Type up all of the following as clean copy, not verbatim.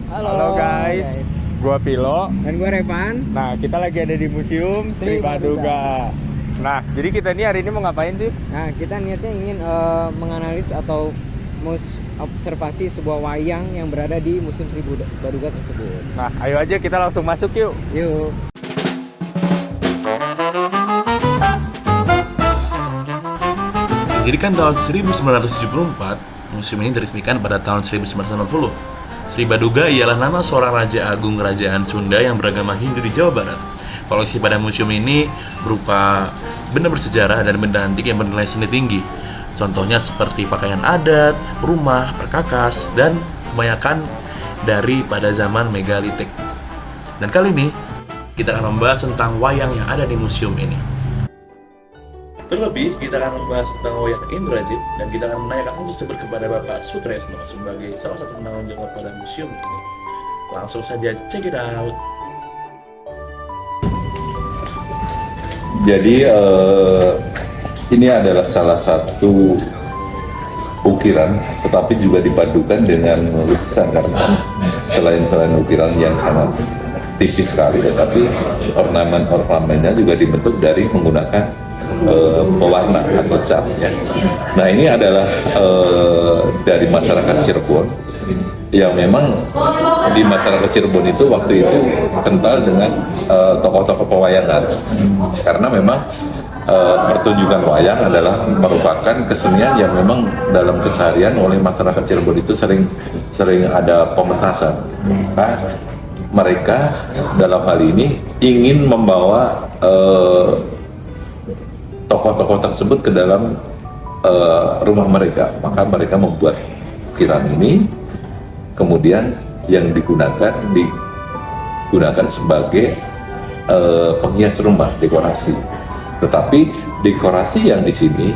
Halo guys, gua Pilo. Dan gue Revan. Nah, kita lagi ada di Museum Sri Baduga. Nah, jadi kita ini hari ini mau ngapain sih? Nah, kita niatnya ingin menganalisis atau observasi sebuah wayang yang berada di Museum Sri Baduga tersebut. Nah, ayo aja kita langsung masuk yuk. Yuk. Didirikan tahun 1974, museum ini diresmikan pada tahun 1990. Sri Baduga ialah nama seorang Raja Agung Kerajaan Sunda yang beragama Hindu di Jawa Barat. Koleksi pada museum ini berupa benda bersejarah dan benda antik yang bernilai seni tinggi. Contohnya seperti pakaian adat, rumah, perkakas, dan kebanyakan dari pada zaman megalitik. Dan kali ini, kita akan membahas tentang wayang yang ada di museum ini. Terlebih, kita akan membahas tentang wayang Indrajit dan kita akan menanyakan hal tersebut kepada Bapak Sutresno sebagai salah satu penanggung jawab pada museum ini. Langsung saja check it out. Jadi ini adalah salah satu ukiran, tetapi juga dipadukan dengan lukisan karena selain ukiran yang sangat tipis sekali, tetapi ornamennya juga dibentuk dari menggunakan pewarna atau cat ya. Nah, ini adalah dari masyarakat Cirebon yang memang di masyarakat Cirebon itu waktu itu kental dengan tokoh-tokoh pewayangan karena memang pertunjukan wayang adalah merupakan kesenian yang memang dalam keseharian oleh masyarakat Cirebon itu sering ada pementasan. Nah, mereka dalam hal ini ingin membawa tokoh-tokoh tersebut ke dalam rumah mereka, maka mereka membuat ukiran ini, kemudian yang digunakan sebagai penghias rumah, dekorasi. Tetapi dekorasi yang di sini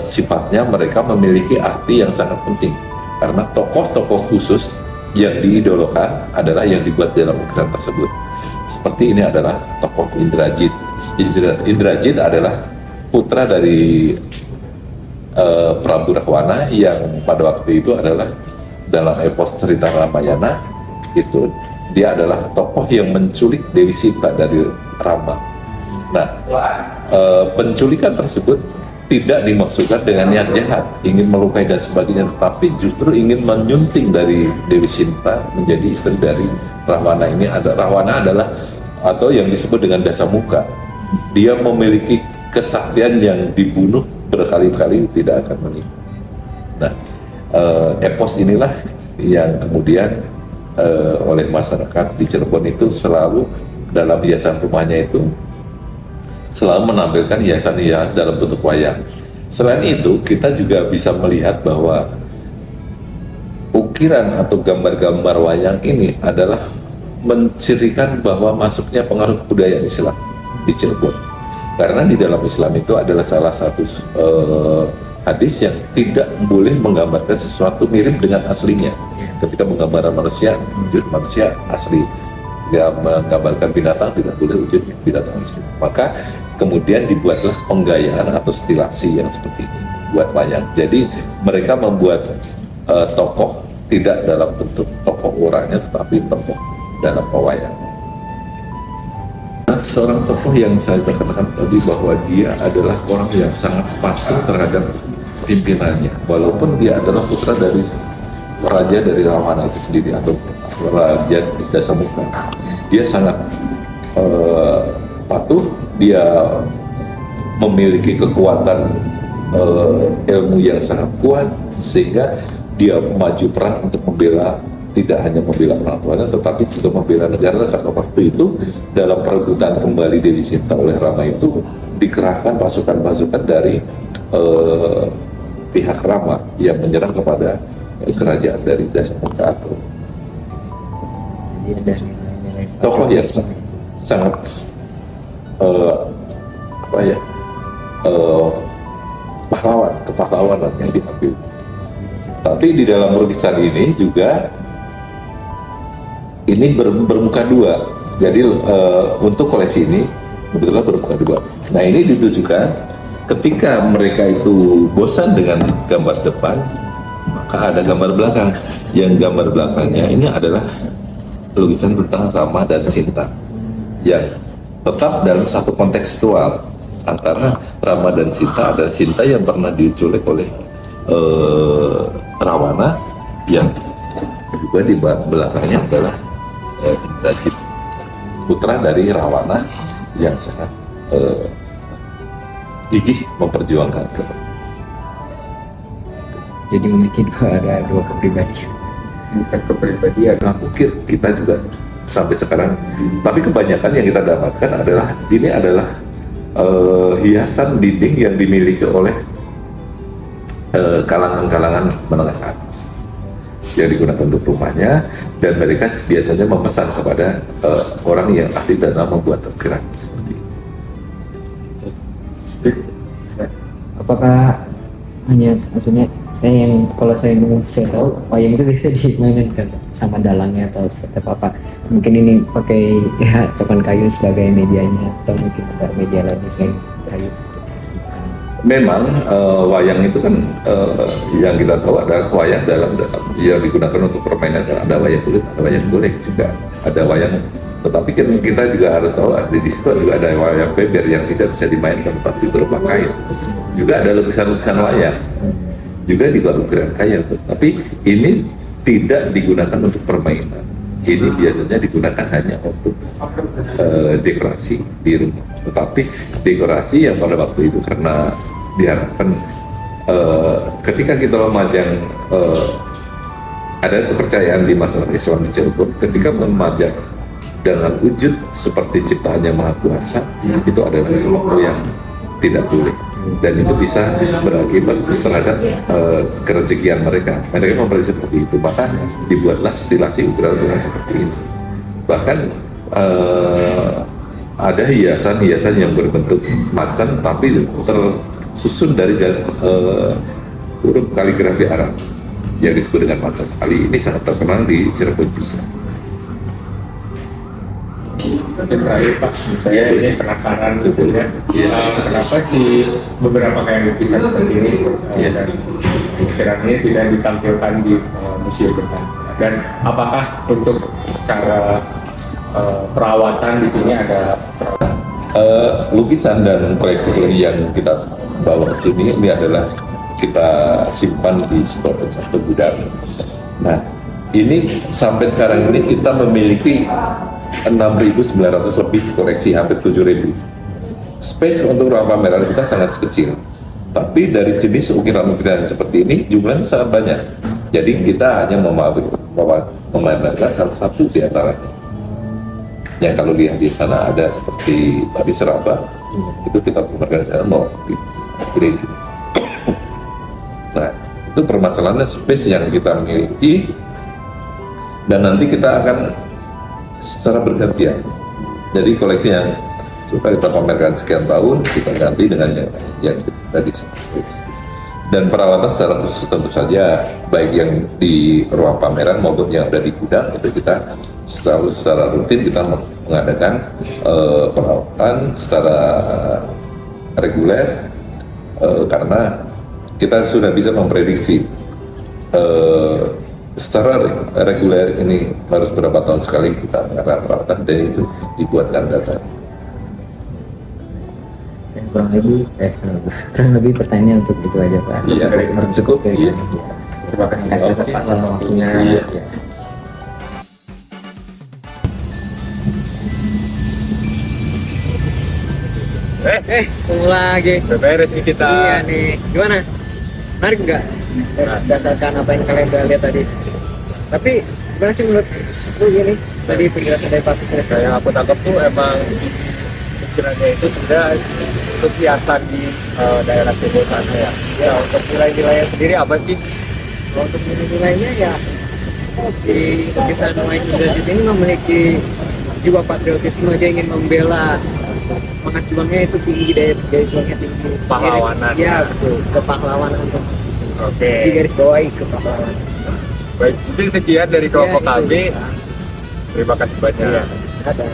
sifatnya mereka memiliki arti yang sangat penting karena tokoh-tokoh khusus yang diidolakan adalah yang dibuat dalam ukiran tersebut. Seperti ini adalah tokoh Indrajit. Indrajit adalah putra dari Prabu Rahwana yang pada waktu itu adalah dalam epos cerita Ramayana itu dia adalah tokoh yang menculik Dewi Sita dari Rama. Nah, penculikan tersebut tidak dimaksudkan dengan niat jahat, ingin melukai dan sebagainya, tapi justru ingin menyunting dari Dewi Sinta menjadi istri dari Rahwana. Rahwana adalah atau yang disebut dengan Dasamuka. Dia memiliki kesaktian yang dibunuh berkali-kali tidak akan menikah. Nah, epos inilah yang kemudian oleh masyarakat di Cirebon itu selalu dalam hiasan rumahnya itu selalu menampilkan hiasan-hiasan dalam bentuk wayang. Selain itu, kita juga bisa melihat bahwa ukiran atau gambar-gambar wayang ini adalah mencirikan bahwa masuknya pengaruh kebudayaan Islam di Cirebon. Karena di dalam Islam itu adalah salah satu hadis yang tidak boleh menggambarkan sesuatu mirip dengan aslinya. Ketika menggambarkan manusia, wujud manusia asli. Menggambarkan binatang tidak boleh wujud binatang asli. Maka kemudian dibuatlah penggayaan atau stilasi yang seperti ini buat wayang. Jadi mereka membuat tokoh tidak dalam bentuk tokoh orangnya, tetapi tokoh dalam pewayang. Nah, seorang tokoh yang saya katakan tadi bahwa dia adalah orang yang sangat patuh terhadap pimpinannya, walaupun dia adalah putra dari raja dari Rawana itu sendiri atau Raja Dasamuka. Dia sangat patuh, dia memiliki kekuatan ilmu yang sangat kuat sehingga dia maju perang untuk membela, tidak hanya membela orang tuanya tetapi juga membela negara, karena waktu itu dalam perebutan kembali Dewi Sinta oleh Rama itu dikerahkan pasukan-pasukan dari pihak Rama yang menyerang kepada kerajaan dari Dasamuka atau tokoh yang sangat kepahlawanan yang diambil. Tapi di dalam lukisan ini juga ini bermuka dua. Jadi untuk koleksi ini kebetulan bermuka dua. Nah, ini ditujukan ketika mereka itu bosan dengan gambar depan, maka ada gambar belakang. Yang gambar belakangnya ini adalah lukisan tentang Rama dan Sinta yang tetap dalam satu kontekstual antara Rama dan Sinta. Ada Sinta yang pernah diculik oleh Rawana, yang juga di belakangnya adalah Indrajit, putra dari Rawana yang sangat gigih memperjuangkan Jadi memiliki ada dua kepribadian. bukan kepribadian. Nah, mungkin kita juga sampai sekarang, tapi kebanyakan yang kita dapatkan adalah ini adalah hiasan dinding yang dimiliki oleh kalangan-kalangan menengah ke atas yang digunakan untuk rumahnya, dan mereka biasanya memesan kepada orang yang ahli dalam membuat ukiran seperti ini. Apakah hanya maksudnya kalau saya tahu wayang itu bisa dimainkan sama dalangnya atau seperti apa? Mungkin ini pakai ya topan kayu sebagai medianya, atau mungkin ada media lain selain kayu. Memang wayang itu kan yang kita tahu adalah wayang dalam yang digunakan untuk permainan, kan ada wayang kulit, ada wayang golek juga, ada wayang. Tetapi kan kita juga harus tahu di situ juga ada wayang beber yang tidak bisa dimainkan tapi berupa kain. Juga ada lukisan-lukisan wayang, juga dibuat ukiran kayu. Tapi ini tidak digunakan untuk permainan. Ini biasanya digunakan hanya untuk dekorasi di rumah. Tetapi dekorasi yang pada waktu itu karena diharapkan ketika kita memajang, ada kepercayaan di masyarakat Islam di Cirebon, ketika memajang dengan wujud seperti ciptaannya Maha Kuasa, itu adalah sesuatu yang tidak boleh, dan itu bisa berakibat terhadap kerezekian mereka. Mereka memprediksi seperti itu, maka dibuatlah stilasi ukiran-ukiran seperti ini. Bahkan ada hiasan-hiasan yang berbentuk macan tapi tersusun dari huruf kaligrafi Arab yang disebut dengan macan. Kali ini sangat terkenal di Cirebon juga. Mungkin terakhir Pak, saya ini penasaran gitu ya, kenapa sih beberapa kayak lukisan seperti ini dan ukiran ini tidak ditampilkan di museum kita, dan apakah untuk secara perawatan di sini ada lukisan dan koleksi-koleksi yang kita bawa ke sini ini adalah kita simpan di satu gudang. Nah, ini sampai sekarang ini kita memiliki 6.900 lebih koleksi, hampir 7.000. Space untuk ruang pameran kita sangat kecil, tapi dari jenis ukiran-ukiran seperti ini jumlahnya sangat banyak. Jadi kita hanya memamerkan salah satu di antaranya. Yang kalau lihat di sana ada seperti tadi seraba, itu kita pamerkan di sana mau di sini. Nah, itu permasalahannya space yang kita miliki, dan nanti kita akan secara bergantian. Jadi koleksi yang sudah kita pamerkan sekian tahun kita ganti dengan yang tadi. Dan perawatan secara khusus tentu saja baik yang di ruang pameran maupun yang ada di gudang itu kita selalu secara rutin kita mengadakan perawatan secara reguler, karena kita sudah bisa memprediksi secara reguler ini harus berapa tahun sekali kita mengadakan perawatan, dan itu dibuatkan data. Kurang lebih pertanyaan untuk itu aja Pak. Iya, cukup. Iya. terima kasih atas waktunya. Iya. Ketemu lagi. Udah beres nih kita. Iya nih, gimana? Menarik nggak? Berdasarkan apa yang kalian udah lihat tadi. Tapi gimana sih menurut lu gini? Tadi penjelasan dari Pak Sukres. Yang aku tangkap tuh emang pikirannya itu sudah untuk hiasan di daerah Cirebon sana ya. Ya, untuk nilai-nilainya sendiri apa sih? Kalau untuk nilainya ya, si lukisan Wayang Indrajit ini memiliki jiwa patriotisme, dia ingin membela, semangat juangnya itu tinggi, daya juangnya tinggi. Pahlawanan. Ya betul, kepahlawanan untuk Oke. di garis bawahi kepahlawanan. Baik, mungkin sekian dari kelompok Ya, itu. kami. Terima kasih banyak. Ada.